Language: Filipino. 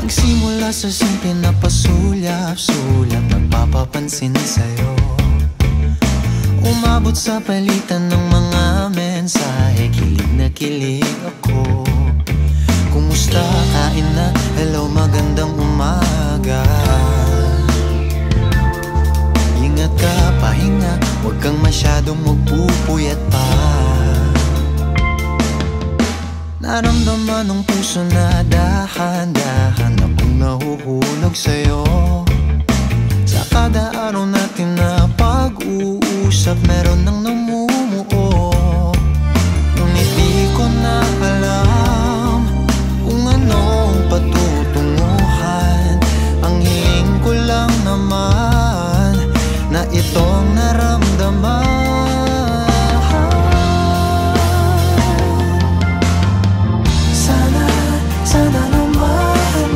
Nagsimula sa simple na pasulyap-sulyap, nagpapapansin sa'yo. Umabot sa palitan ng mga mensahe, kilig na kilig ako. Kumusta, kain na, hello, magandang umaga. Ingat ka, pahinga, huwag kang masyadong magpupuyat pa. Naramdaman ng puso na dahan-dahan akong nahuhulog sa'yo. Sa kada araw natin na pag-uusap, meron nang namumuo.